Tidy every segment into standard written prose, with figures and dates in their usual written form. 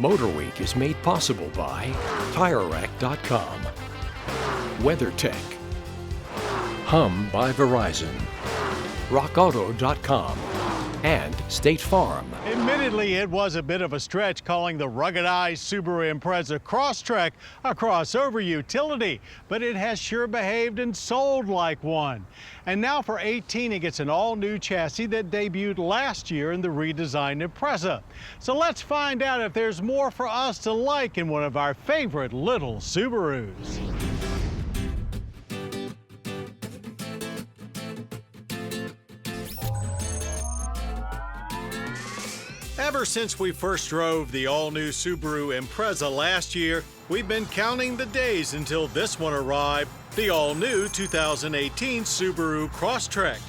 MotorWeek is made possible by TireRack.com, WeatherTech, Hum by Verizon, RockAuto.com, and State Farm. Admittedly, it was a bit of a stretch calling the ruggedized Subaru Impreza Crosstrek a crossover utility, but it has sure behaved and sold like one. And now for 18, it gets an all-new chassis that debuted last year in the redesigned Impreza. So let's find out if there's more for us to like in one of our favorite little Subarus. Ever since we first drove the all-new Subaru Impreza last year, we've been counting the days until this one arrived, the all-new 2018 Subaru Crosstrek.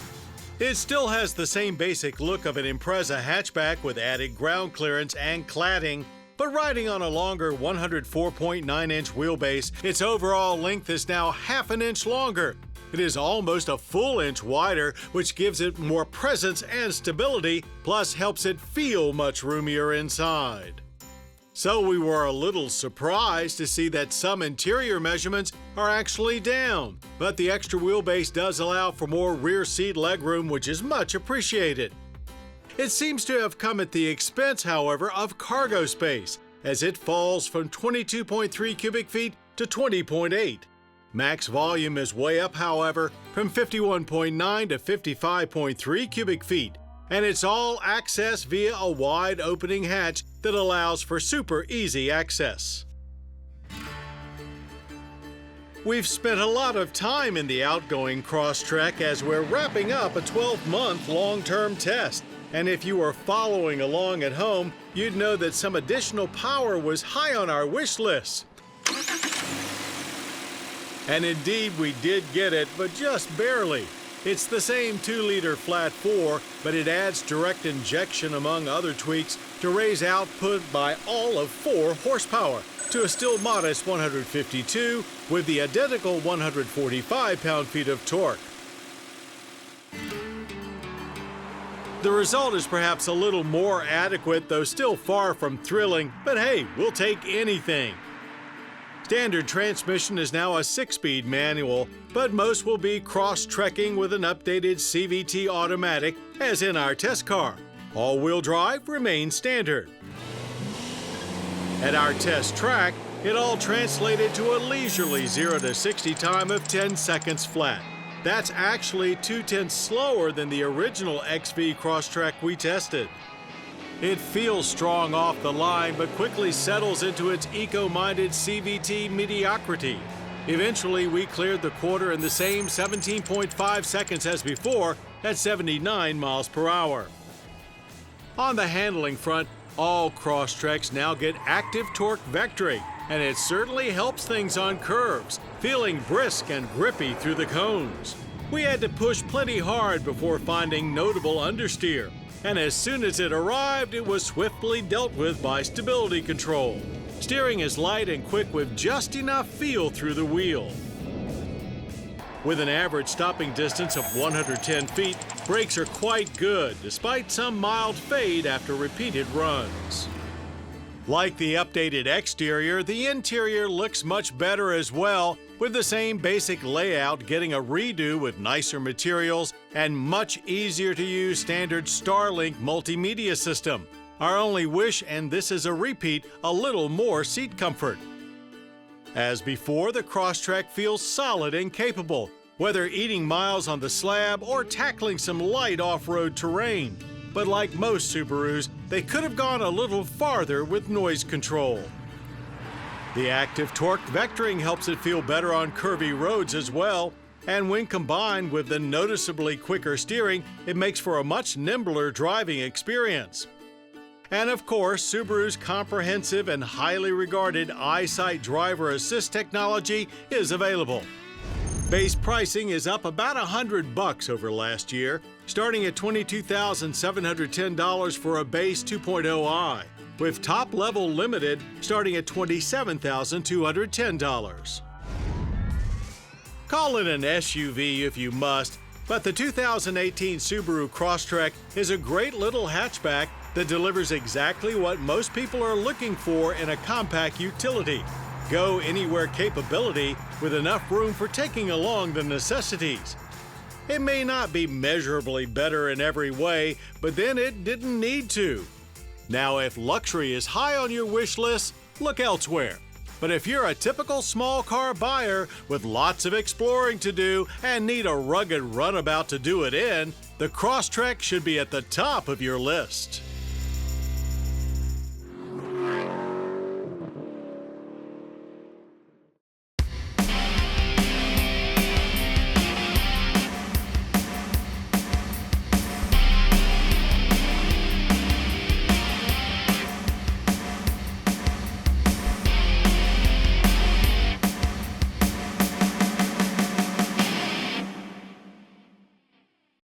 It still has the same basic look of an Impreza hatchback with added ground clearance and cladding, but riding on a longer 104.9-inch wheelbase, its overall length is now half an inch longer. It is almost a full inch wider, which gives it more presence and stability, plus helps it feel much roomier inside. So we were a little surprised to see that some interior measurements are actually down, but the extra wheelbase does allow for more rear seat legroom, which is much appreciated. It seems to have come at the expense, however, of cargo space, as it falls from 22.3 cubic feet to 20.8. Max volume is way up, however, from 51.9 to 55.3 cubic feet, and it's all accessed via a wide opening hatch that allows for super easy access. We've spent a lot of time in the outgoing Crosstrek as we're wrapping up a 12-month long-term test, and if you were following along at home, you'd know that some additional power was high on our wish list. And indeed, we did get it, but just barely. It's the same 2-liter flat 4, but it adds direct injection among other tweaks to raise output by all of 4 horsepower to a still modest 152 with the identical 145 pound-feet of torque. The result is perhaps a little more adequate, though still far from thrilling, but hey, we'll take anything. Standard transmission is now a 6-speed manual, but most will be cross-trekking with an updated CVT automatic, as in our test car. All-wheel drive remains standard. At our test track, it all translated to a leisurely 0 to 60 time of 10 seconds flat. That's actually 0.2 slower than the original XV Crosstrek we tested. It feels strong off the line, but quickly settles into its eco-minded CVT mediocrity. Eventually, we cleared the quarter in the same 17.5 seconds as before at 79 miles per hour. On the handling front, all Crosstreks now get active torque vectoring, and it certainly helps things on curves, feeling brisk and grippy through the cones. We had to push plenty hard before finding notable understeer, and as soon as it arrived, it was swiftly dealt with by stability control. Steering is light and quick with just enough feel through the wheel. With an average stopping distance of 110 feet, brakes are quite good, despite some mild fade after repeated runs. Like the updated exterior, the interior looks much better as well, with the same basic layout getting a redo with nicer materials and much easier to use standard Starlink multimedia system. Our only wish, and this is a repeat, a little more seat comfort. As before, the Crosstrek feels solid and capable, whether eating miles on the slab or tackling some light off-road terrain. But like most Subarus, they could have gone a little farther with noise control. The active torque vectoring helps it feel better on curvy roads as well, and when combined with the noticeably quicker steering, it makes for a much nimbler driving experience. And of course, Subaru's comprehensive and highly regarded EyeSight driver assist technology is available. Base pricing is up about $100 over last year, starting at $22,710 for a base 2.0i, with top-level limited starting at $27,210. Call it an SUV if you must, but the 2018 Subaru Crosstrek is a great little hatchback that delivers exactly what most people are looking for in a compact utility. Go anywhere capability with enough room for taking along the necessities. It may not be measurably better in every way, but then it didn't need to. Now, if luxury is high on your wish list, look elsewhere. But if you're a typical small car buyer with lots of exploring to do and need a rugged runabout to do it in, the Crosstrek should be at the top of your list.